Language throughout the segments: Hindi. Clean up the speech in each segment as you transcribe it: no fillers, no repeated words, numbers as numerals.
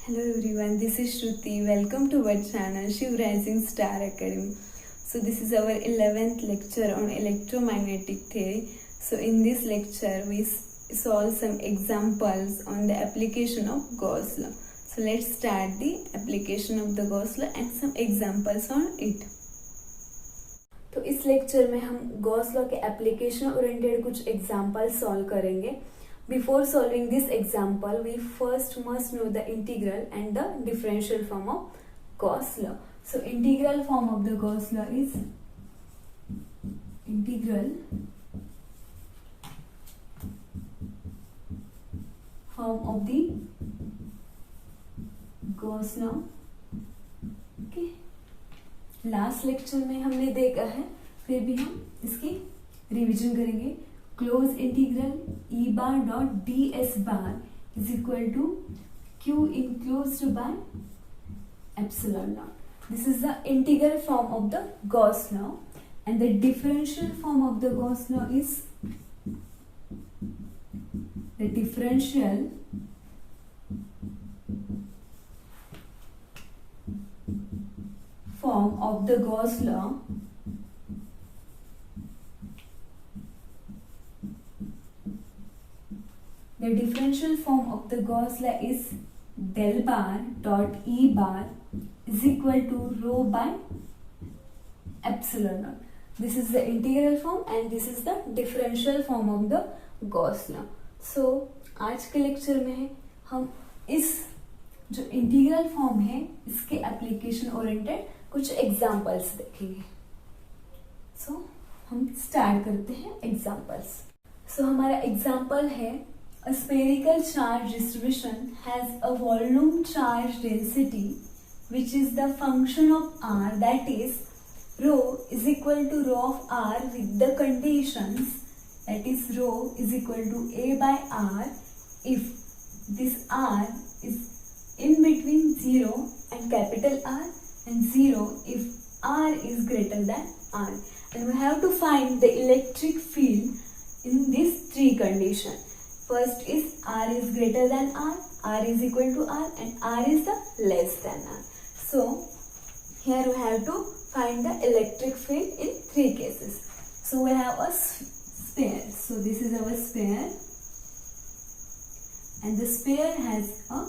Hello everyone, this is Shruti. Welcome to our channel Shiv Rising Star Academy. So this is our 11th lecture on electromagnetic theory. So in this lecture we solve some examples on the application of Gauss law. So let's start the application of the Gauss law and some examples on it. तो इस लेक्चर में हम गॉस लॉ के एप्लीकेशन ओरिएंटेड कुछ एग्जाम्पल सॉल्व करेंगे. Before solving this example, we first must know the integral and the differential form of Gauss law. So integral form of the Gauss law is integral form of the Gauss law. Okay. Last lecture में हमने देखा है, फिर भी हम इसकी रिवीजन करेंगे. Close integral E bar dot D S bar is equal to Q enclosed by epsilon naught. This is the integral form of the Gauss law and the differential form of the Gauss law is the differential form of the Gauss law the differential form of the Gauss law is del bar dot E bar is equal to rho by epsilon naught. This is the integral form and this is the differential form of the Gauss law. So आज के लेक्चर में हम इस जो इंटीग्रल फॉर्म है इसके एप्लीकेशन ओरिएंटेड कुछ एग्जाम्पल्स देखेंगे. सो हम स्टार्ट करते हैं एग्जाम्पल्स. सो हमारा एग्जाम्पल है a spherical charge distribution has a volume charge density which is the function of R that is rho is equal to rho of R with the conditions that is rho is equal to A by R if this R is in between 0 and capital R and 0 if R is greater than R, and we have to find the electric field in these three conditions. First is R is greater than R, R is equal to R and R is the less than R. So here we have to find the electric field in three cases. So we have a sphere. So this is our sphere and the sphere has a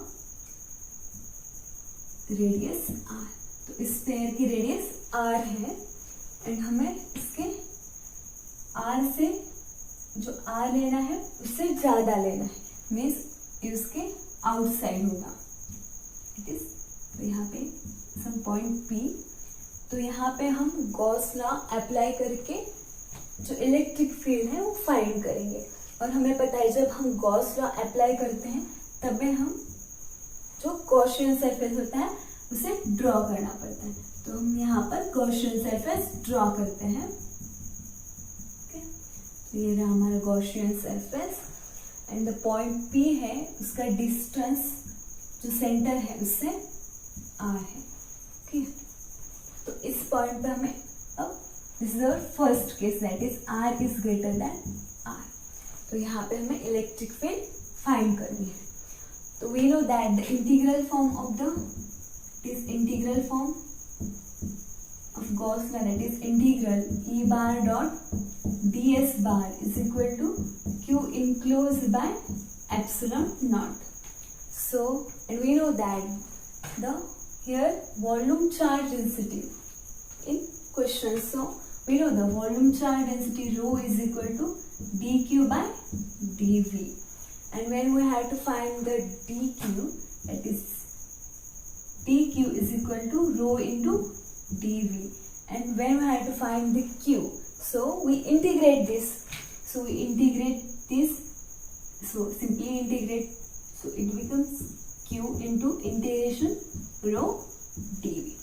radius r. तो इस स्फीयर की रेडियस r है एंड हमें इसके r से जो r लेना है उससे ज्यादा लेना है, मीन्स इसके आउटसाइड होगा. इट इज तो यहाँ पे सम पॉइंट P. तो यहाँ पे हम गॉस लॉ अप्लाई करके जो इलेक्ट्रिक फील्ड है वो फाइंड करेंगे. और हमें पता है जब हम गॉस लॉ अप्लाई करते हैं तब में हम जो गॉसियन सरफेस होता है उसे ड्रॉ करना पड़ता है. तो हम यहाँ पर गॉसियन सरफेस ड्रॉ करते हैं. ओके, तो ये रहा हमारा Gaussian surface and the point P है, उसका डिस्टेंस जो सेंटर है उससे R है. ओके, तो इस पॉइंट पे हमें अब this is our first case that is R is greater than R. तो यहाँ पे हमें इलेक्ट्रिक फील्ड फाइंड करनी है. So we know that the integral form of Gauss law, that is integral E bar dot ds bar is equal to Q enclosed by epsilon naught. So and we know that the here volume charge density in question. So we know the volume charge density rho is equal to dq by dv. And when we have to find the dq, that is dq is equal to rho into dv. And when we have to find the q, so we integrate this. So we integrate this. So simply integrate. So it becomes q into integration rho dv.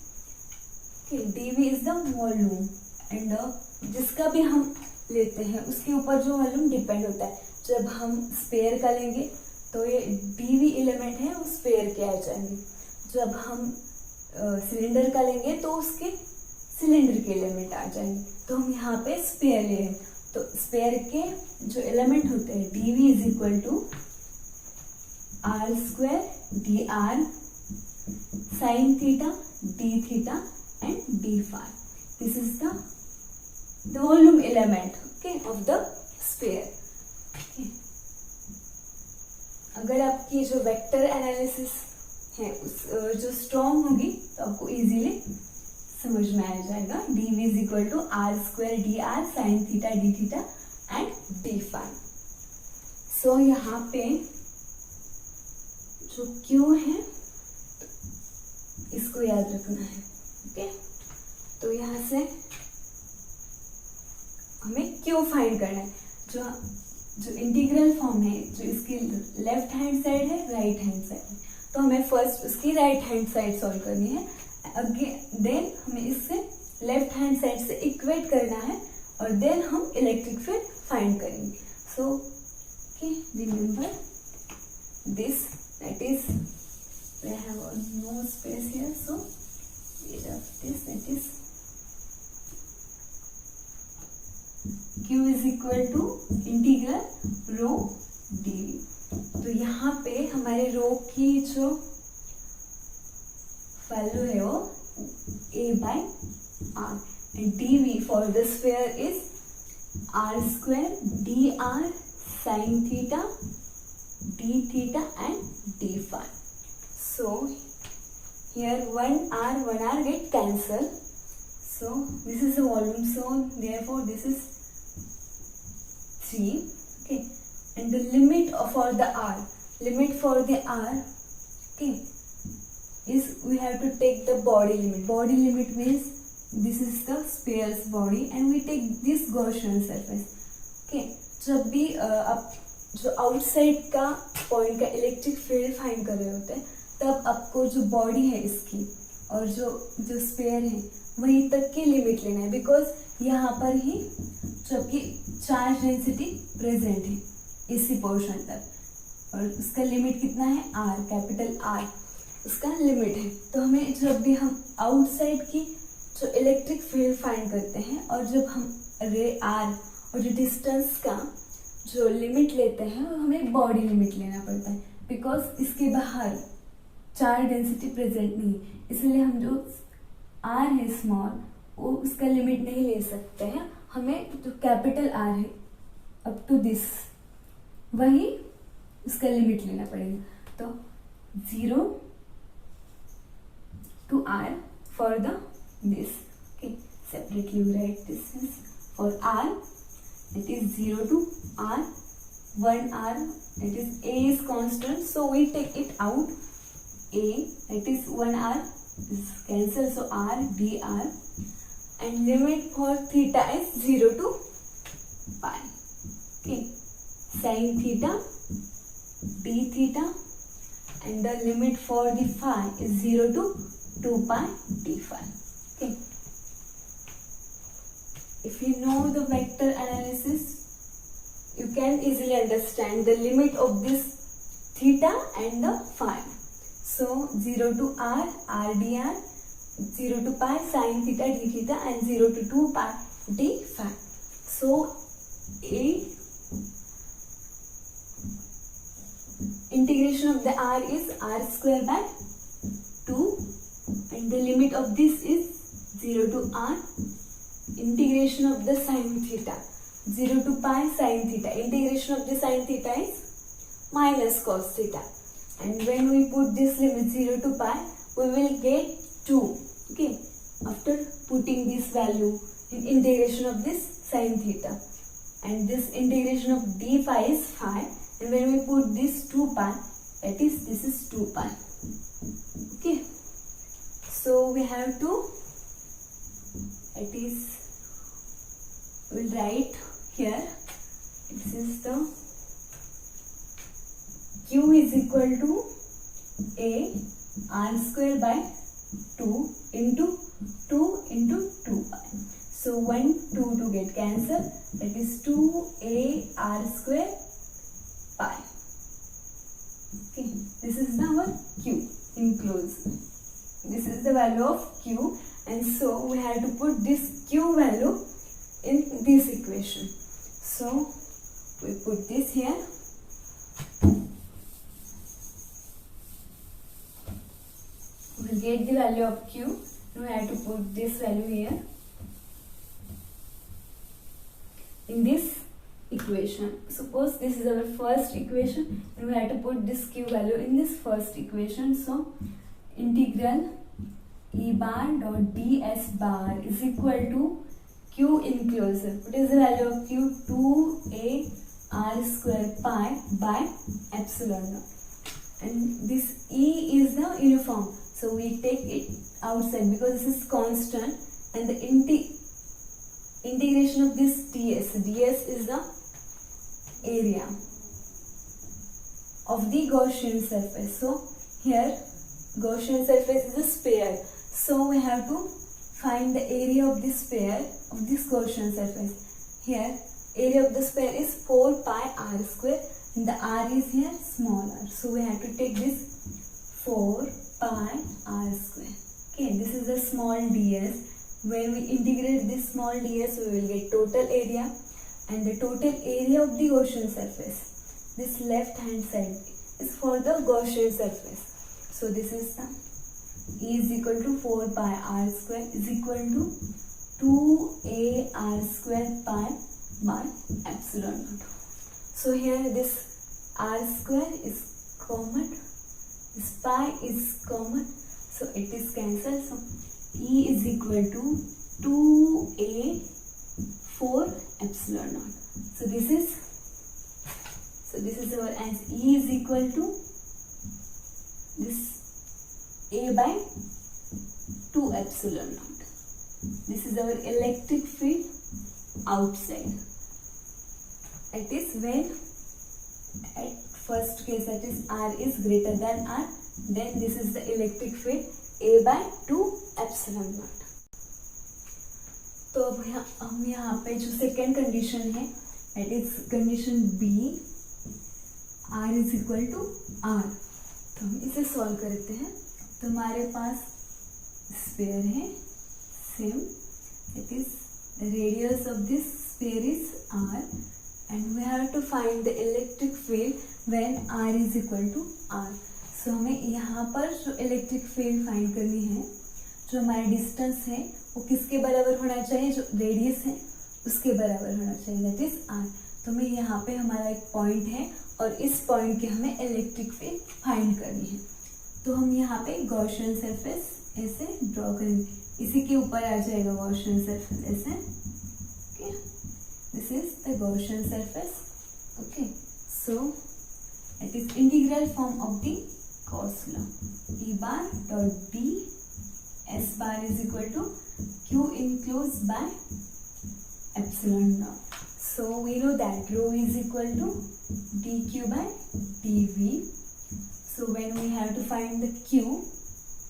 Okay, dv is the volume and जिसका भी हम लेते हैं उसके ऊपर जो वॉल्यूम डिपेंड होता है. जब हम स्फीयर का लेंगे तो ये dv एलिमेंट है वो स्फीयर के आ जाएंगे. जब हम सिलेंडर का लेंगे तो उसके सिलेंडर के एलिमेंट आ जाएंगे. तो हम यहाँ पे स्फीयर ले हैं तो स्फीयर के जो एलिमेंट होते हैं dv is equal to r square dr sin theta, d theta and d phi. This is the volume element, okay, of the sphere. Okay. अगर आपकी जो वेक्टर एनालिसिस है जो स्ट्रॉन्ग होगी तो आपको इजीली समझ में आ जाएगा. dv is equal to R square D R sine theta D theta and D phi. So यहाँ पे जो Q है इसको याद रखना है. ओके, तो यहाँ से हमें Q फाइंड करना है. जो इंटीग्रल फॉर्म है, जो इसकी लेफ्ट हैंड साइड है, राइट हैंड साइड है, तो हमें फर्स्ट उसकी राइट हैंड साइड सॉल्व करनी है. अगेन देन हमें इससे लेफ्ट हैंड साइड से इक्वेट करना है और देन हम इलेक्ट्रिक फील्ड फाइंड करेंगे. So okay, remember this, that is we have no space here, so we have this, that is Q is equal to integral rho dv. तो यहाँ पे हमारे रो की जो वैल्यू है वो a by r and dv for the sphere is r square dr sin theta d theta and d phi. So here 1r get cancelled. So this is the volume. So therefore this is 3. Okay, and the limit for the r, okay, is we have to take the body limit. Body limit means this is the sphere's body and we take this Gaussian surface. Okay, जब भी आप जो आउटसाइड का पॉइंट का इलेक्ट्रिक फील्ड फाइंड कर रहे होते हैं तब आपको जो बॉडी है इसकी और जो स्फीयर है वहीं तक की लिमिट लेना है. बिकॉज यहाँ पर ही जबकि चार्ज डेंसिटी प्रेजेंट है इसी पोर्शन तक और उसका लिमिट कितना है r, कैपिटल R उसका लिमिट है. तो हमें जब भी हम आउटसाइड की जो इलेक्ट्रिक फील्ड फाइंड करते हैं और जब हम रे r और जो डिस्टेंस का जो लिमिट लेते हैं वो हमें बॉडी लिमिट लेना पड़ता है. बिकॉज इसके बाहर चार्ज डेंसिटी प्रेजेंट नहीं, इसलिए हम जो r है स्मॉल वो उसका लिमिट नहीं ले सकते हैं. हमें जो कैपिटल R है अप टू दिस वही उसका लिमिट लेना पड़ेगा. तो 0 to R for the this. Okay, separately we write this is for R, it is 0 to R, 1R, that is A is constant, so we take it out. A, that is 1R is cancelled, so R dr, and limit for theta is 0 to pi. Okay, sin theta d theta, and the limit for the phi is 0 to 2 pi d phi. Okay, if you know the vector analysis you can easily understand the limit of this theta and the phi. So 0 to r, r dr, 0 to pi sin theta d theta, and 0 to 2 pi d phi. So integration of the r is r square by 2, and the limit of this is 0 to r. Integration of the sin theta 0 to pi sin theta. Integration of the sin theta is minus cos theta. And when we put this limit 0 to pi, we will get 2. Okay, after putting this value in integration of this sin theta, and this integration of d phi is phi, and when we put this 2 pi, that is this is 2 pi. Okay, so we have to, that is we'll write here, this is the Q is equal to A r square by 2 into 2 into 2 pi. So 1, 2 to get cancelled, that is 2a r square pi. Okay, this is our Q enclosed. This is the value of Q, and so we have to put this Q value in this equation. So we put this here. We we'll get the value of q. We have to put this value here in this equation. Suppose this is our first equation and we have to put this q value in this first equation. So integral E bar dot ds bar is equal to q enclosure. What is the value of q? 2a r square pi by epsilon naught. And this E is the uniform, so we take it outside because this is constant, and the integration of this ds is the area of the Gaussian surface. So here Gaussian surface is a sphere, so we have to find the area of this sphere, of this Gaussian surface. Here area of the sphere is 4 pi r square and the r is here small r, so we have to take this 4 pi r square. Okay, this is a small ds. When we integrate this small ds, we will get total area, and the total area of the Gaussian surface, this left hand side, is for the Gaussian surface. So this is the E is equal to 4 pi r square is equal to 2a r square pi by epsilon naught. So here this r square is common, this pi is common, so it is cancelled. So E is equal to 2a 4 epsilon naught. So this is our answer. E is equal to this a by 2 epsilon naught. This is our electric field outside. That is when at first case, that is r is greater than r, then this is the electric field a by 2 epsilon naught. तो अब हम यहाँ पे जो सेकेंड कंडीशन है, that is condition B, r is equal to r, तो हम इसे सॉल्व करते हैं. तो हमारे पास स्फीयर है same, it is the radius of this sphere is r, and we have to find the electric field when r is equal to r. So हमें यहाँ पर जो इलेक्ट्रिक फील्ड फाइंड करनी है, जो हमारा डिस्टेंस है वो किसके बराबर होना चाहिए, जो रेडियस है उसके बराबर होना चाहिए, दैट इज r. तो हमें यहाँ पे हमारा एक पॉइंट है और इस पॉइंट के हमें इलेक्ट्रिक फील्ड फाइंड करनी है. तो हम यहाँ पे गॉसियन सरफेस ऐसे ड्रॉ करेंगे, इसी के ऊपर आ जाएगा गॉसियन सरफेस ऐसे. Okay, this is the Gaussian surface. Okay, so it is integral form of the Gauss law. E bar dot d s bar is equal to q enclosed by epsilon naught. So we know that rho is equal to dq by dv. So when we have to find the q,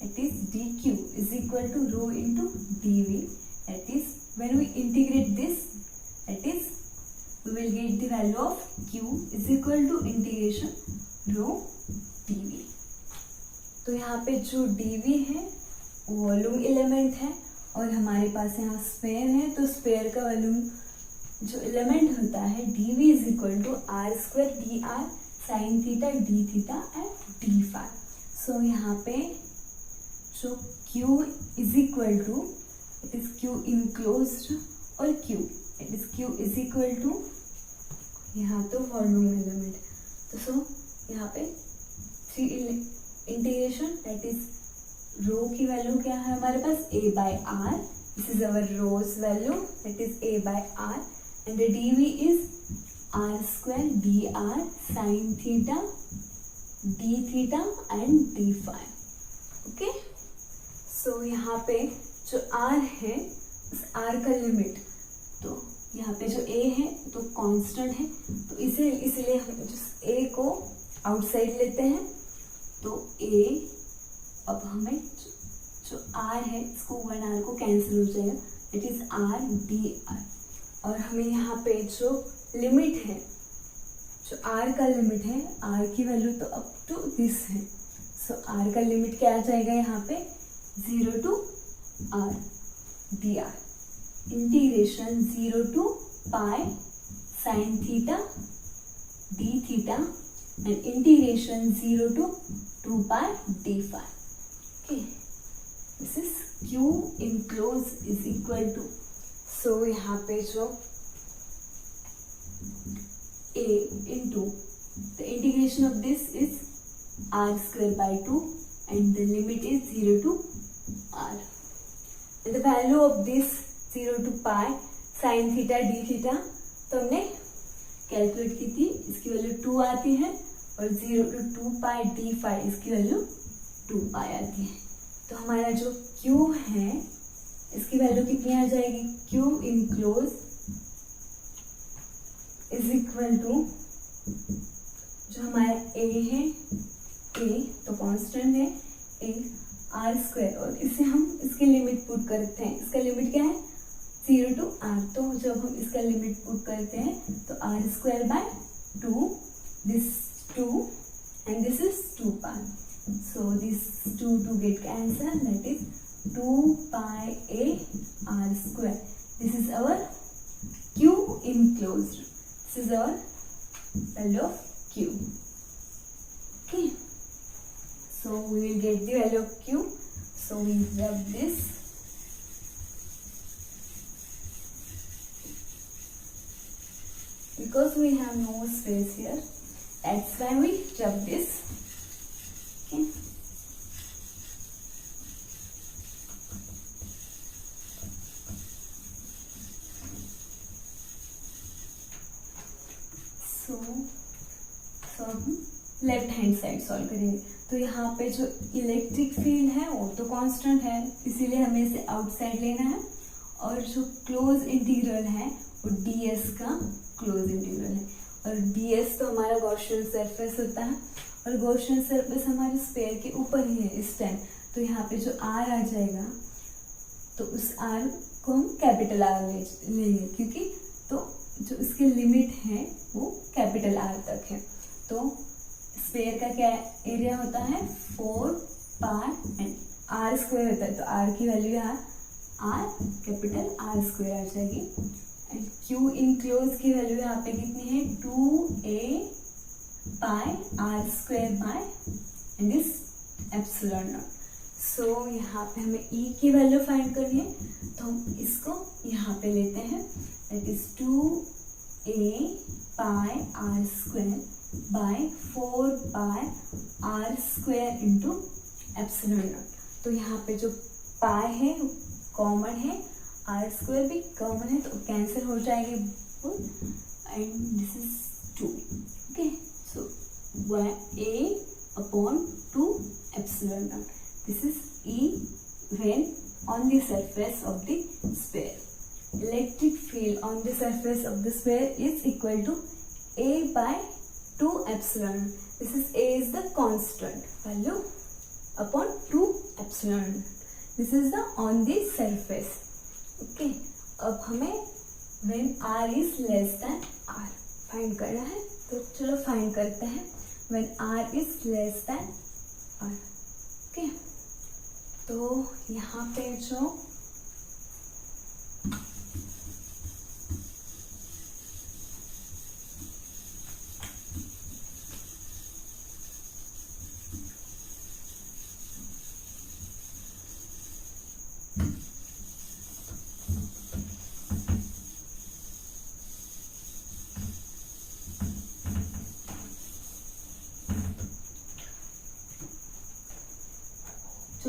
it is dq is equal to rho into dv. That is when we integrate this, that is we will get the value of q is equal to integration rho dv. तो यहाँ पे जो dv है वॉल्यूम एलिमेंट है और हमारे पास यहाँ स्फीयर है, तो स्फीयर का वॉल्यूम जो एलिमेंट होता है dv is equal to R square D R sine theta D theta and D phi. So यहाँ पे जो q is equal to, it is q enclosed और q, it is q is equal to यहाँ तो वॉल्यूम एलिमेंट. तो सो यहाँ पे 3 इंटीग्रेशन, दैट इज रो की वैल्यू क्या है हमारे पास a by r. This is our rho's value, that is a by r, and the dv is r square dr sin theta d theta and d phi. Okay, so यहाँ पे जो r है उस r का लिमिट, तो यहाँ पे जो a है तो कांस्टेंट है, तो इसलिए हम जिस a को आउटसाइड लेते हैं, तो a अब हमें जो r है इसको 1r को कैंसिल हो जाएगा, इट इज r dr. और हमें यहाँ पे जो लिमिट है, जो r का लिमिट है, r की वैल्यू तो अप टू दिस है, सो r का लिमिट क्या आ जाएगा यहाँ पे 0 to r dr integration 0 to pi sin theta d theta and integration 0 to 2 pi d phi. Okay, this is Q enclose is equal to, so यहाँ पे जो a into the integration of this is r square by 2 and the limit is 0 to r and the value of this 0 to pi sin theta d theta तो हमने कैलकुलेट की थी, इसकी वैल्यू 2 आती है और 0 to 2 pi d phi इसकी वैल्यू 2 pi आती है। तो हमारा जो q है इसकी वैल्यू कितनी आ जाएगी, q enclose is equal to जो हमारा a है, a तो कांस्टेंट है, a r स्क्वायर, और इसे हम इसकी लिमिट पुट करते हैं, इसका लिमिट क्या है 0 to r, तो जब हम इसका लिमिट पुट करते हैं तो r square bye 2, this 2 and this is 2 pi, so this 2 get cancelled, that is 2 pi a r square. This is our q enclosed, this is our value of q. Okay, so we will get the value of q, so we rub this, because we have no space here, that's why we rub this. Okay, so हम लेफ्ट हैंड साइड सॉल्व करेंगे। तो यहाँ पे जो इलेक्ट्रिक फील्ड है वो तो कांस्टेंट है, इसीलिए हमें इसे आउटसाइड लेना है, और जो क्लोज इंटीग्रल है वो ds का क्लोज इंटीग्रल है, और ds तो हमारा गॉसियन सरफेस होता है, और गॉसियन सरफेस हमारे स्फीयर के ऊपर ही है इस टाइम, तो यहाँ पे जो r आ जाएगा तो उस r को हम कैपिटल R लेंगे, क्योंकि तो जो इसकी लिमिट है वो कैपिटल R तक है। तो स्फीयर का क्या एरिया होता है 4 पाई एंड r स्क्वायर होता है, तो r की वैल्यू यहाँ r कैपिटल R स्क्वायर आ जाएगी, एंड q इनक्लोज की वैल्यू यहाँ पे कितनी है 2a pi r square by and this epsilon naught. So यहाँ पे हमें e की वैल्यू फाइंड करनी है, तो हम इसको यहाँ पे लेते हैं, that is 2a pi r square bye 4 pi r square into epsilon naught. तो यहाँ पे जो पाई है कॉमन है, r स्क्वायर भी कॉमन है, तो कैंसिल हो जाएंगे and this is 2। Okay, so a upon 2 epsilon not, this is E when on the surface of the sphere. Electric field on the surface of the sphere is equal to A by 2 epsilon. This is A is the constant value upon 2 epsilon. This is the on the surface. Okay. अब हमें when R is less than R find करना है, तो चलो find करते हैं when R is less than R. Okay. तो यहाँ पे जो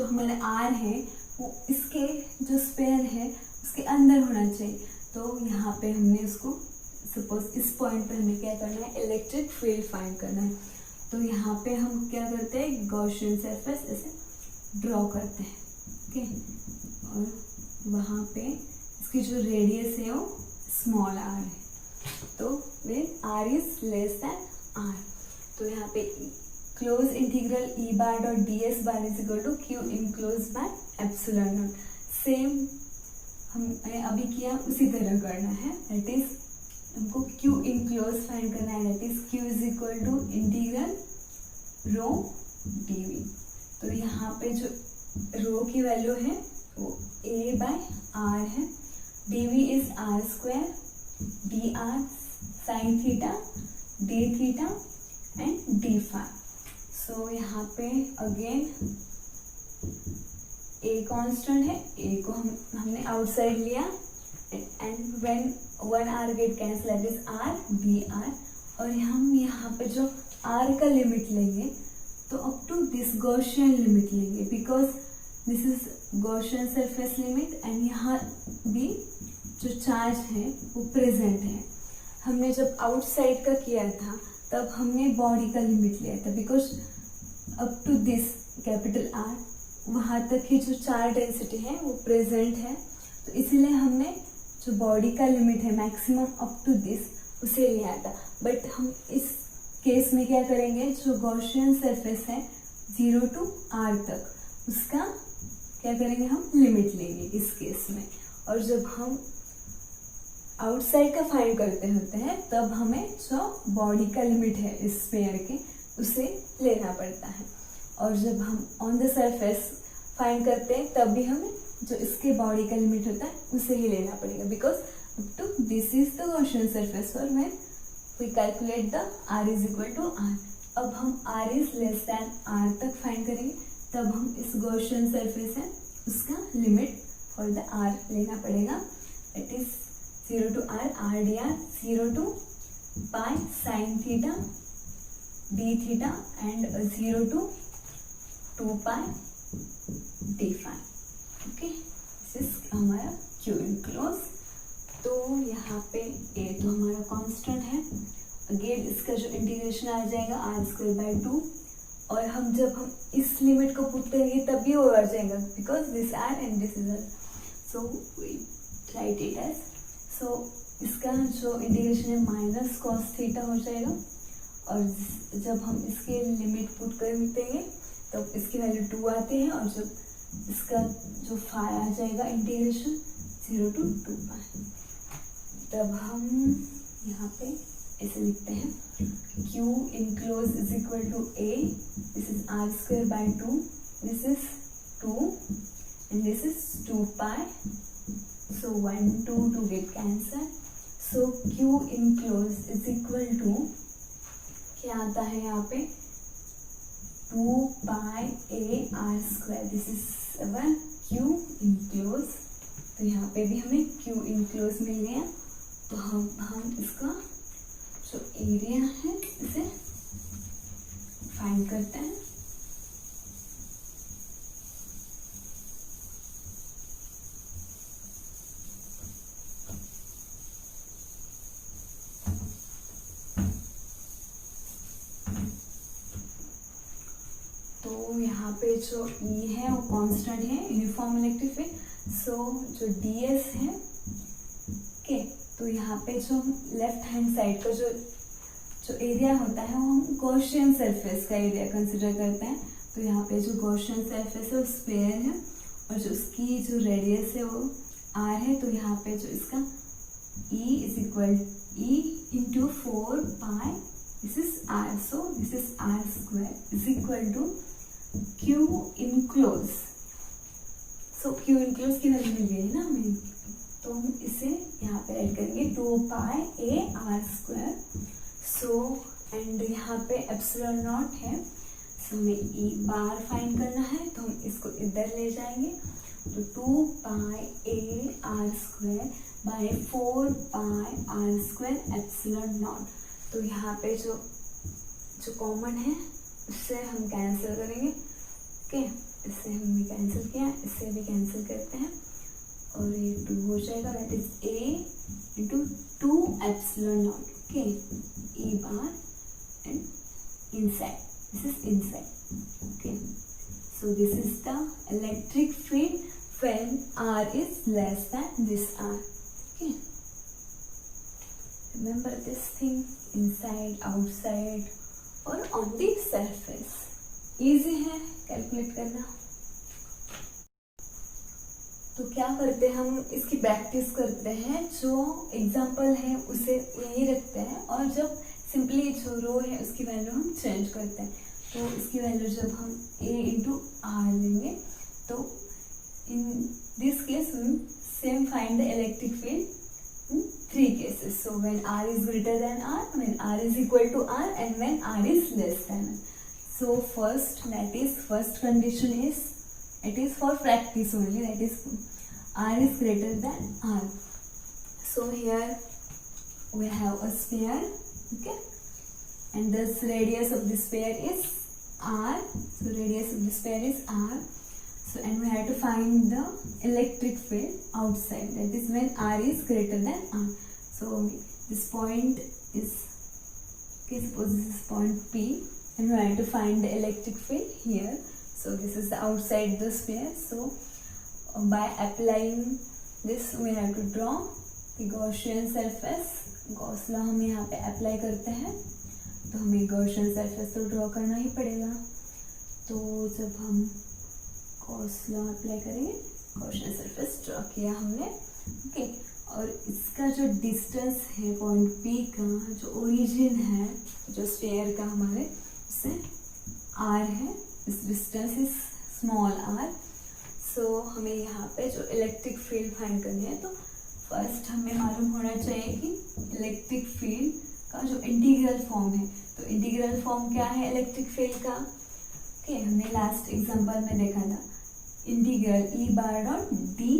हमारा R है वो इसके जो स्फीयर है उसके अंदर होना चाहिए, तो यहाँ पे हमने उसको सपोज इस पॉइंट पे हमें क्या करना है, इलेक्ट्रिक फील्ड फाइंड करना है। तो यहाँ पे हम क्या करते हैं, गॉसियन सरफेस ऐसे ड्रॉ करते हैं। ओके, और वहाँ पे इसकी जो रेडियस है वो स्मॉल r है, तो when r is less than r, तो यहाँ पे close integral E bar dot ds bar is equal to q enclose by epsilon naught. Same हमने अभी किया उसी तरह करना है, दैट इज हमको q इनक्लोज फाइंड करना है, that is q is equal to integral rho dv। तो यहाँ पे जो रो की वैल्यू है वो a बाय r है, dv is r square dr sine theta d theta and d phi. तो यहाँ पे अगेन a कांस्टेंट है, a को हमने आउटसाइड लिया, and when one r get cancel that is r dr, और हम यहाँ पे जो r का लिमिट लेंगे तो up to this Gaussian limit लेंगे, because this is Gaussian surface limit, and यहाँ भी जो चार्ज है वो प्रेजेंट है। हमने जब आउटसाइड का किया था तब हमने बॉडी का लिमिट लिया था, because up to this capital R वहाँ तक की जो चार्ज डेंसिटी है वो प्रेजेंट है, तो इसीलिए हमने जो बॉडी का लिमिट है मैक्सिमम अप टू दिस उसे लिया था। बट हम इस केस में क्या करेंगे, जो गॉसियन सरफेस है 0 to R तक, उसका क्या करेंगे, हम लिमिट लेंगे इस केस में। और जब हम आउटसाइड का फाइंड करते होते हैं तब हमें जो बॉडी का लिमिट है इस स्फीयर के उसे लेना पड़ता है, और जब हम ऑन द सरफेस फाइंड करते हैं तब भी हमें जो इसके बॉडी का लिमिट होता है उसे ही लेना पड़ेगा, because up to this is the Gaussian surface, और when we calculate the r is equal to r। अब हम r is less than r तक फाइंड करेंगे, तब हम इस गॉसियन सरफेस है उसका लिमिट फॉर द r लेना पड़ेगा, it is 0 to r dr, 0 to pi sin theta d theta, and 0 to 2 pi d phi। Okay, this is हमारा q इनक्लोज। तो यहाँ पे a तो हमारा कांस्टेंट है, अगेन इसका जो इंटीग्रेशन आ जाएगा r²/2, और हम जब हम इस लिमिट को पुट करेंगे तब भी वो आ जाएगा, because this r and this is r, so we write it as, so इसका जो इंटीग्रेशन है माइनस कॉस थीटा हो जाएगा, और जब हम इसके लिमिट पुट कर देंगे तो इसकी वैल्यू 2 आती है, और जब इसका जो फाई आ जाएगा इंटीग्रेशन 0 to 2 पाई, तब हम यहाँ पे ऐसे लिखते हैं q enclose is equal to a, this is r²/2, this is 2 and this is 2 pi, so 1 2 get cancel, so q enclosed is equal to क्या आता है यहाँ पे 2 pi a r², this is 1 q enclosed, तो यहाँ पे भी हमें q enclosed मिल गया। तो हम इसका जो एरिया है इसे फाइंड करते हैं। तो यहाँ पे जो E है वो कांस्टेंट है, यूनिफॉर्म इलेक्ट्रिक फील्ड, सो जो ds है, ओके, तो यहाँ पे जो लेफ्ट हैंड साइड का जो एरिया होता है वो हम गॉसियन सरफेस का एरिया कंसिडर करते हैं। तो यहाँ पे जो गॉसियन सरफेस है वो स्फीयर है, और जो उसकी जो रेडियस है वो r है, तो यहाँ पे जो इसका E is equal E into 4 pi, this is r, so this is r² is equal to q enclose, so q enclose की वैल्यू मिल गई ना हमें, तो हम इसे यहाँ पे ऐड करेंगे 2 pi a r², so and यहाँ पे एप्सिलॉन नॉट है, सो हमें e बार फाइंड करना है, तो हम इसको इधर ले जाएंगे, तो 2 pi a r² by 4 pi r² epsilon naught. तो यहाँ पे जो कॉमन है उससे हम कैंसिल करेंगे, ओके, इससे हमने कैंसिल किया, इससे भी कैंसिल करते हैं, और ये 2 हो जाएगा, that is a into 2 epsilon not, okay, e bar and inside, this is inside, okay, so this is the electric field when r is less than this r, okay, remember this thing, inside, outside और on the surface, easy है कैलकुलेट करना। तो क्या करते हैं, हम इसकी प्रैक्टिस करते हैं, जो एग्जाम्पल है उसे यही रखते हैं, और जब सिंपली जो रो है उसकी वैल्यू हम चेंज करते हैं। तो इसकी वैल्यू जब हम a इंटू आर लेंगे, तो in this case we same find the electric field in 3 cases. So when r is greater than r, when r is equal to r, and when r is less than r. So first condition is It is for practice only, that is r is greater than r. So here we have a sphere, okay, and this radius of the sphere is r. So radius of the sphere is r. So and we have to find the electric field outside, that is when r is greater than r. So this point is, okay, suppose this is point P, and we have to find the electric field here. So this is the outside the sphere. So by applying this we have to draw the Gaussian surface. Gauss law हम यहाँ पे अप्लाई करते हैं, तो हमें गॉसियन सरफेस तो ड्रॉ करना ही पड़ेगा. तो जब हम गॉस लॉ अप्लाई करेंगे, गॉसियन सरफेस ड्रॉ किया हमने, ओके. और इसका जो डिस्टेंस है पॉइंट पी का, जो ओरिजिन है जो स्फीयर का हमारे, उससे आर है. This distance is small R. So हमें यहाँ पे जो इलेक्ट्रिक फील्ड फाइंड करनी है, तो फर्स्ट हमें मालूम होना चाहिए कि इलेक्ट्रिक फील्ड का जो इंटीग्रल फॉर्म है. तो इंटीग्रल फॉर्म क्या है इलेक्ट्रिक फील्ड का, ओके, हमने लास्ट एग्जांपल में देखा था. Integral E bar dot D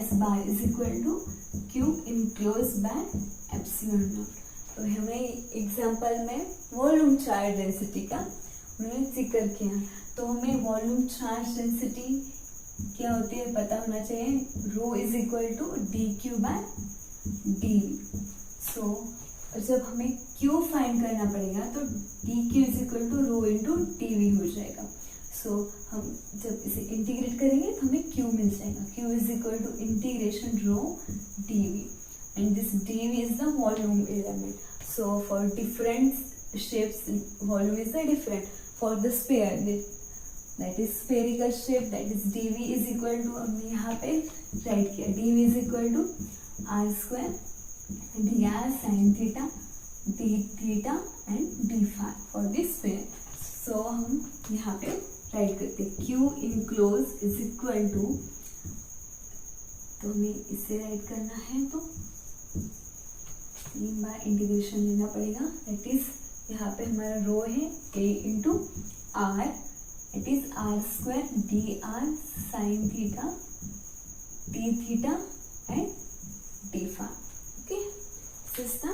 S bar is equal to Q enclose by epsilon naught. तो हमें एग्जांपल में वॉल्यूम चार्ज डेंसिटी का उन्होंने जिक्र किया. तो हमें वॉल्यूम चार्ज डेंसिटी क्या होती है पता होना चाहिए. Rho is equal to D Q by D. So जब हमें क्यू फाइंड करना पड़ेगा, तो D Q is equal to rho into D V हो जाएगा. सो हम जब इसे इंटीग्रेट करेंगे तो हमें क्यू मिल जाएगा. Q is equal to integration rho D V, and this D V is the volume element. So for different shapes volume is the different. For the sphere that is spherical shape, that is dv is equal to, हमने यहाँ पे राइट किया, dv is equal to r square dr sin theta d theta and d phi for this sphere. So हम यहाँ पे राइट करते हैं q enclosed is equal to, तो हमें इसे राइट करना है तो 3 बार इंटीग्रेशन लेना पड़ेगा. दैट इज यहाँ पे हमारा रो है a into R. It is r square dr sin theta d theta and d phi. Okay, this is the,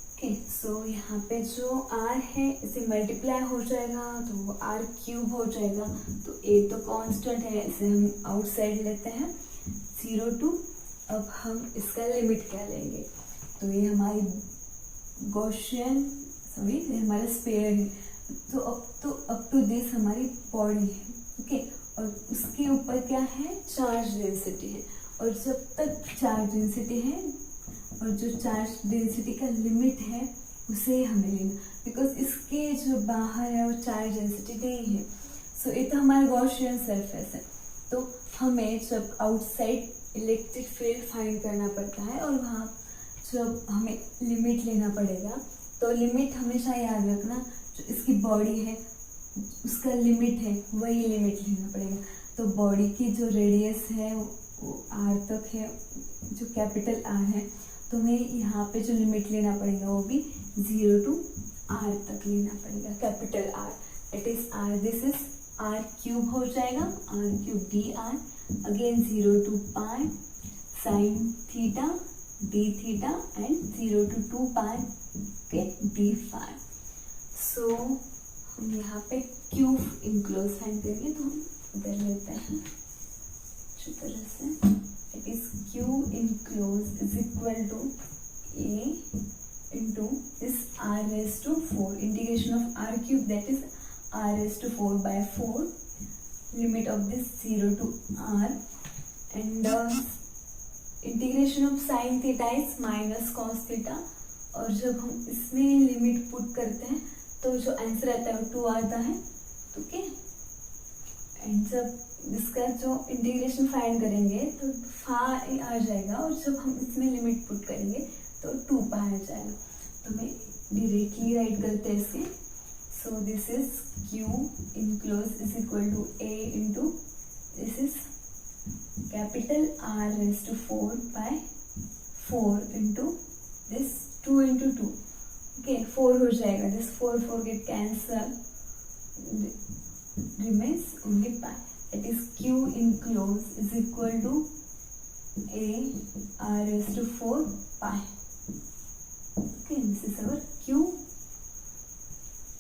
okay. So यहाँ पे जो r है इसे मल्टीप्लाई हो जाएगा तो वो r क्यूब हो जाएगा. तो a तो कांस्टेंट है, इसे हम आउटसाइड लेते हैं 0 to. अब हम इसका लिमिट क्या लेंगे, तो ये हमारी गॉसियन, सॉरी ये हमारा स्फीयर है. तो अप टू दिस हमारी बॉडी है, ओके. और उसके ऊपर क्या है, चार्ज डेंसिटी है. और जब तक चार्ज डेंसिटी है, और जो चार्ज डेंसिटी का लिमिट है उसे हमें लेना, बिकॉज इसके जो बाहर है वो चार्ज डेंसिटी नहीं है. सो ये तो हमारा गॉसियन सरफेस है. तो हमें जब आउटसाइड इलेक्ट्रिक फील्ड फाइंड करना पड़ता है, और वहाँ जब हमें लिमिट लेना पड़ेगा, तो लिमिट हमेशा याद रखना, जो इसकी बॉडी है उसका लिमिट है, वही लिमिट लेना पड़ेगा. तो बॉडी की जो रेडियस है वो आर तक है, जो कैपिटल आर है. तो हमें यहाँ पे जो लिमिट लेना पड़ेगा वो भी 0 to r तक लेना पड़ेगा, capital R. It is R, this is R cube हो जाएगा, R cube D R, again 0 to pi sine theta D theta and 0 to 2 pi के डी फाई. सो हम यहाँ पे क्यूब इनक्लोज फाइंड करेंगे, तो हम उधर लेते हैं अच्छी तरह से. It is Q enclose is equal to A into this R raise to 4, integration of R cube, that is R raise to 4 by 4, limit of this 0 to r, and integration of sine theta is minus cos theta. और जब हम इसमें लिमिट पुट करते हैं तो जो आंसर आता है वो 2 आता है, ओके. एंड जब इसका जो इंटीग्रेशन फाइंड करेंगे तो फाई आ जाएगा, और जब हम इसमें लिमिट पुट करेंगे तो 2 पाई आ जाएगा. तो हमें डायरेक्टली राइट करते हैं इसे. So this is Q enclose is equal to A into this is capital R raise to 4 by 4 into this 2 into 2, okay. 4 हो जाएगा, this 4 get cancel, remains only pi. That is q enclosed is equal to a r raised to 4 pi. Okay, this is our q.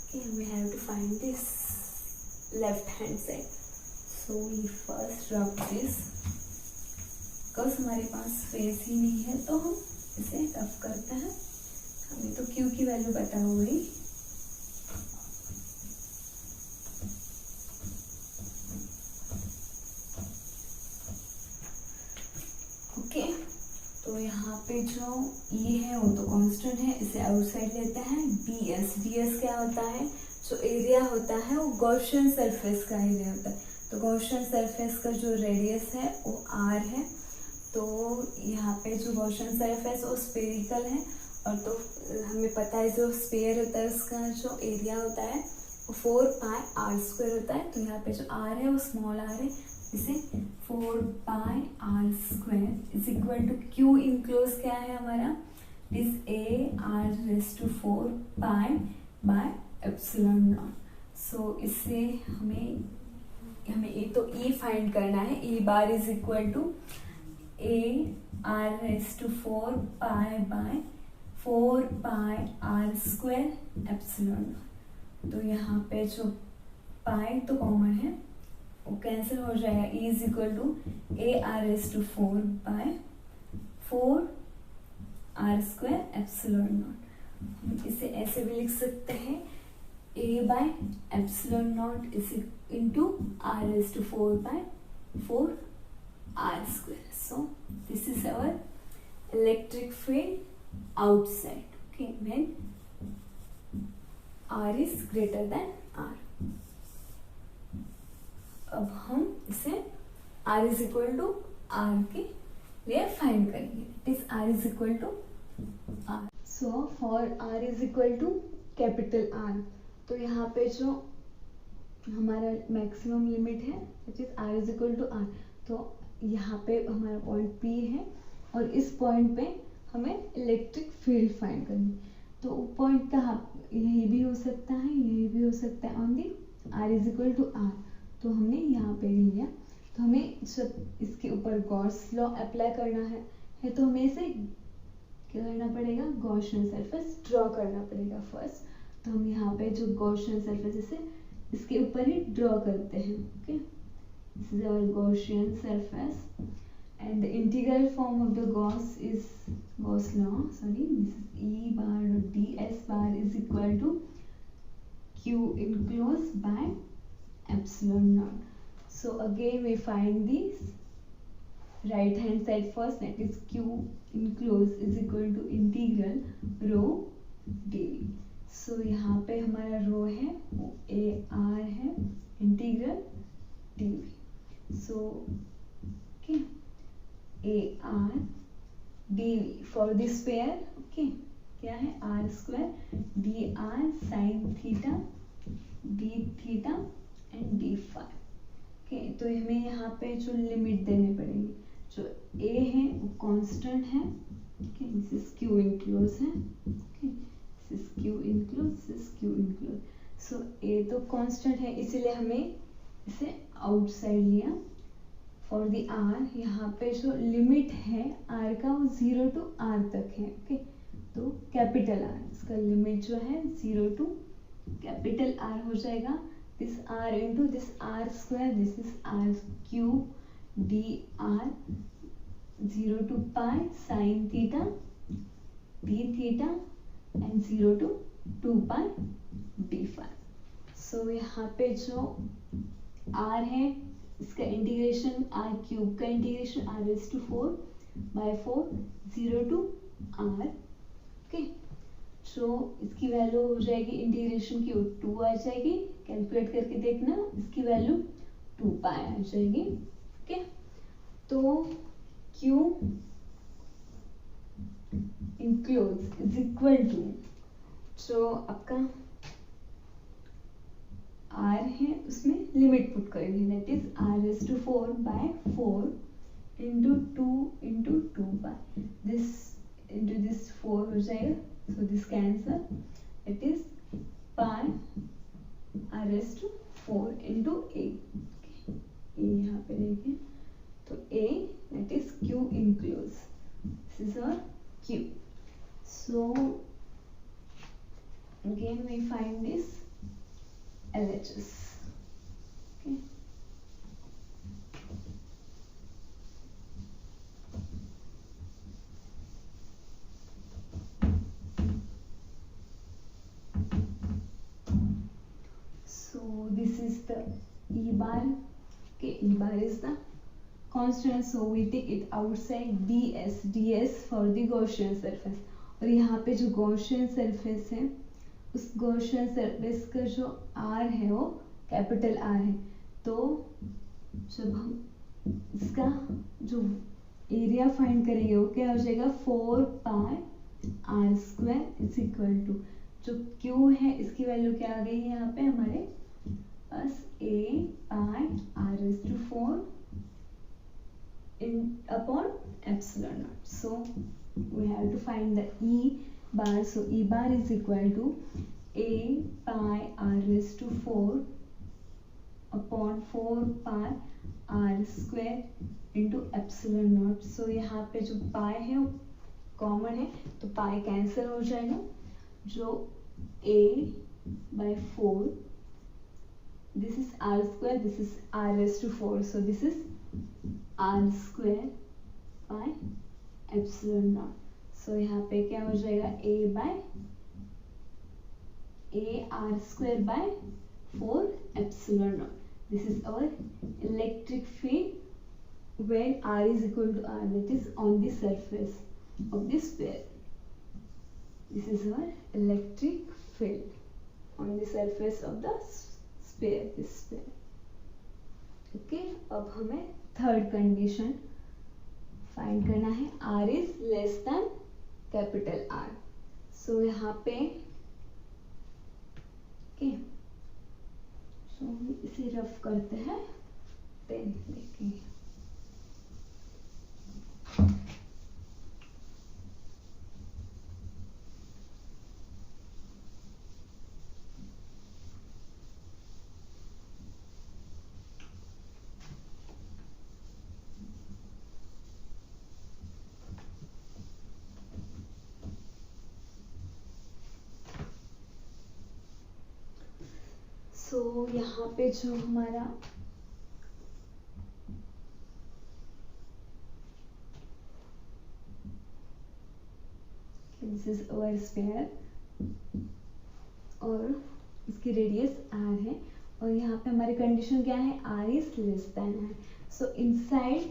Okay, we have to find this left hand side. So we first rub this. Because हमारे पास स्पेस ही नहीं है तो हम इसे रब करते हैं. हमें तो q की वैल्यू पता हो गई. ओके, तो यहाँ पे जो e है वो तो कांस्टेंट है, इसे आउटसाइड लेते हैं. ds क्या होता है? जो एरिया होता है वो गॉसियन सरफेस का एरिया होता है. तो गॉसियन सरफेस का जो रेडियस है वो r है. तो यहाँ पे जो गॉसियन सरफेस वो स्फेरिकल है, और तो हमें पता है जो स्फीयर होता है उसका जो एरिया होता है वो 4 पाई आर स्क्वायर होता है. तो यहाँ पे जो r है वो स्मॉल r है, इसे 4 pi R square is equal to Q enclose क्या है हमारा? This A R raise to 4 pi by epsilon naught. So इससे हमें ए तो ई फाइंड करना है. E bar is equal to a r raised to 4 pi by 4 pi r square epsilon. तो यहाँ पे जो पाई तो कॉमन है वो कैंसिल हो जाएगा. e is equal to a r raised to 4 by 4 r square epsilon not. इसे ऐसे भी लिख सकते हैं a by epsilon not is into r raised to 4 by 4 r square. So this is our electric field outside. Okay, when r is greater than r. अब हम इसे r is equal to r के लिए फाइंड करेंगे. It is r is equal to r. So for r is equal to capital R, तो यहाँ पे जो हमारा मैक्सिमम लिमिट है which is r is equal to r. तो यहाँ पे हमारा पॉइंट P है और इस पॉइंट पे हमें इलेक्ट्रिक फील्ड फाइंड करनी. तो पॉइंट कहाँ? यही भी हो सकता है, यही भी हो सकता है on the r is equal to r. तो हमने यहाँ पे लिया. तो हमें जब इसके ऊपर गॉस लॉ अप्लाई करना है तो हमें इसे क्या करना पड़ेगा? गॉसियन सरफेस ड्रॉ करना पड़ेगा फर्स्ट. तो हम यहाँ पे जो गॉसियन सरफेस इसे इसके ऊपर ही ड्रॉ करते हैं. Okay, this is our Gaussian surface and the integral form of the Gauss is Gauss law. Sorry, this is E bar dot ds bar is equal to Q enclosed by epsilon naught. So again we find this right hand side first, that is Q enclosed is equal to integral rho dv. So यहाँ पे हमारा रो है वो a r है integral dv. So okay, a r dv for this pair. Okay, क्या है? r square dr sin theta d theta and d phi. Okay, तो हमें यहाँ पे जो लिमिट देने पड़ेंगे. जो a है वो कांस्टेंट है. Okay, this is q enclosed है. Okay, this is q enclosed, this is q enclosed. So a तो कांस्टेंट है इसीलिए हमें इसे आउटसाइड लिया. फॉर द r यहाँ पे जो लिमिट है r का वो 0 to r तक है. ओके, तो कैपिटल R इसका लिमिट जो है 0 to कैपिटल R हो जाएगा. This r into this r square, this is r cube D r 0 to pi sin theta d theta and 0 to 2 pi d phi. So यहाँ पे जो r है इसका इंटीग्रेशन r क्यूब का integration r raise to 4 by 4 0 to r. Okay, so इसकी वैल्यू हो जाएगी इंटीग्रेशन की 2 आ जाएगी. कैलकुलेट करके देखना, इसकी वैल्यू 2 पाई आ जाएगी. ओके, तो q enclose is equal to, so आपका r है उसमें लिमिट पुट करेंगे, that is r raise to 4 by 4 into 2 into 2 by this into this 4 हो जाएगा. So this cancel, it is pi r raise to 4 into a, a यहाँ पे रहेंगे, तो a that is q enclose, this is our q. So again we find this LHS. Okay. So this is the E bar. Okay, E bar is the constant, so we take it outside ds, ds for the Gaussian surface. और यहाँ पे जो Gaussian surface है, उस Gaussian surface का जो r है वो कैपिटल R है, तो जब हम इसका जो एरिया फाइंड करेंगे वो क्या हो जाएगा, 4 pi r square is equal to, जो q है इसकी वैल्यू क्या आ गई है यहाँ पे हमारे पास, a pi r raised to 4 in upon epsilon naught. So we have to find the E bar. So E bar is equal to a pi r raised to 4 upon 4 pi r square into epsilon naught. So यहाँ पे जो pi है वो कॉमन है, तो pi कैंसिल हो जाएगा, जो a by 4, this is r square, this is r raised to 4, so this is r square by epsilon naught. So यहाँ पे क्या हो जाएगा, a by a r square by 4 epsilon naught. This is our electric field when r is equal to r, that is on the surface of the sphere. This is our electric field on the surface of the sphere, this sphere. Okay, अब हमें थर्ड कंडीशन फाइंड करना है, r is less than capital R. सो यहाँ पे ओके, सो इसे रफ करते हैं, देन देखेंगे. तो यहाँ पे जो हमारा दिस इज आवर स्फीयर और इसकी रेडियस r है, और यहाँ पे हमारी कंडीशन क्या है, r इज लेस देन है. सो इनसाइड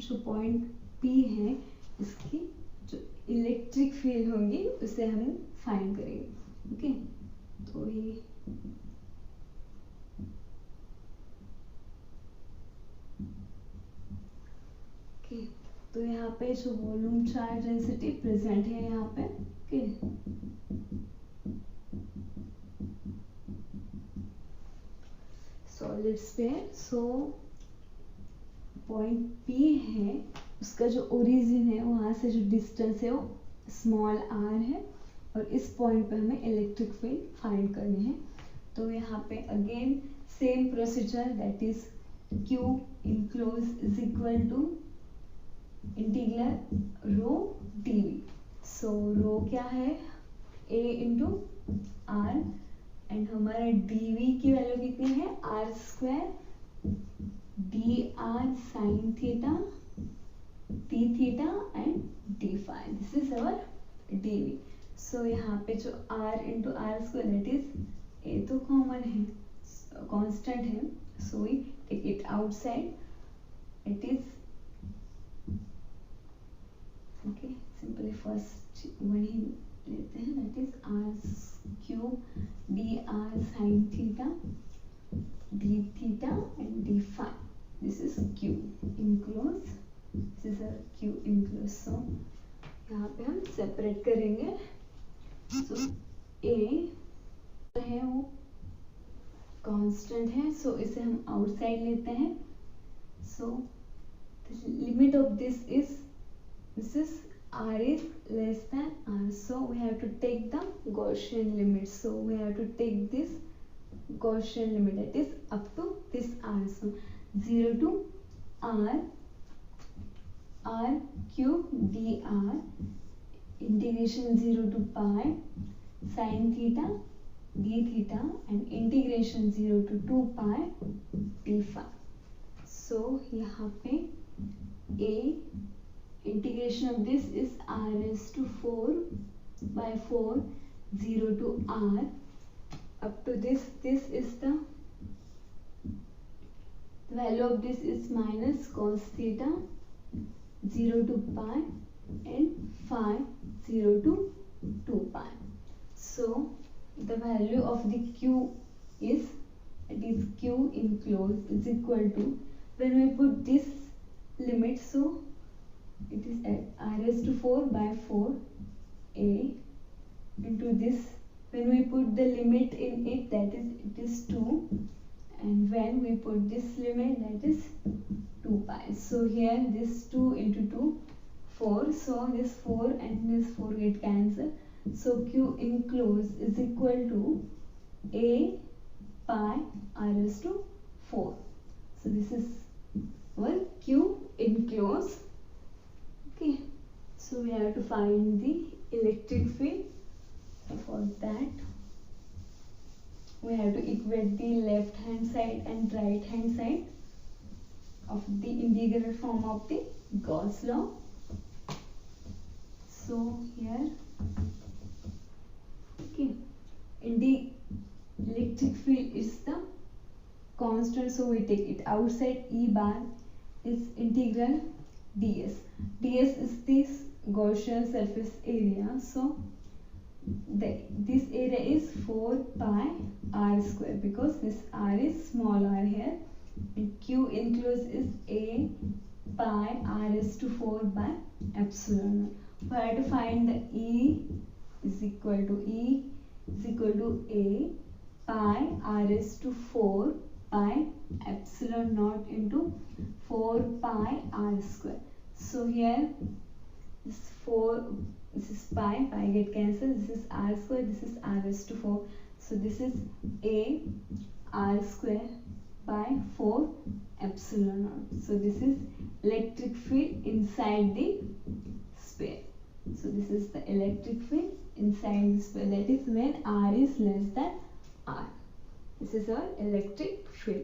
जो पॉइंट P है, इसकी जो इलेक्ट्रिक फील्ड होंगी उसे हम फाइंड करेंगे. ओके, तो ये तो यहाँ पे जो वॉल्यूम चार्ज डेंसिटी प्रेजेंट है यहाँ पे, okay, solid sphere. So point P है, उसका जो ओरिजिन है वहां से जो डिस्टेंस है वो स्मॉल r है, और इस पॉइंट पे हमें इलेक्ट्रिक फील्ड फाइंड करनी है. तो यहाँ पे again same procedure, that is q enclose is equal to integral rho dv. So rho क्या है, a इंटू आर, एंड हमारा dv की वैल्यू कितनी है, r square dr sine theta d theta and d phi. This is our dv. So यहाँ पे जो r into R square, that is a तो कॉमन है, कांस्टेंट है, so we take it outside, it is okay, simply first वही लेते हैं, that is r cube D R sine theta D theta and D phi. This is q enclose, this is a q enclose. So यहाँ पे हम सेपरेट करेंगे. सो a है वो कांस्टेंट है, सो इसे हम आउटसाइड लेते हैं. So the limit of this is, this is r is less than r, so we have to take the Gaussian limit. So we have to take this Gaussian limit, that is up to this r. So 0 to r cube dr integration 0 to pi sin theta d theta and integration 0 to 2 pi d phi. So यहाँ पे a integration of this is r raised to 4 by 4 0 to r up to this is the value of this is minus cos theta 0 to pi and phi 0 to 2 pi. So the value of the q is, it is q enclosed is equal to, when we put this limit, so it is at r raised to 4 by 4 a into this, when we put the limit in it, that is it is 2, and when we put this limit, that is 2 pi. So here this 2 into 2 4, so this 4 and this 4 get cancelled, so q enclosed is equal to a pi r raised to 4. So this is our q enclosed. Okay, so we have to find the electric field. For that we have to equate the left hand side and right hand side of the integral form of the Gauss law. So here, okay, in the electric field is the constant, so we take it outside. E bar is integral ds. Ds is this Gaussian surface area, so this area is 4 pi r square, because this r is small r here, and q enclosed is a pi r raised to 4 by epsilon. We have to find the E is equal to a pi r raised to 4 pi epsilon naught into 4 pi r square. So here this 4, this is pi get cancelled, this is r square, this is r raised to 4, so this is a r square by 4 epsilon naught. So this is electric field inside the sphere. So this is the electric field inside the sphere, that is when r is less than r. This is our electric field.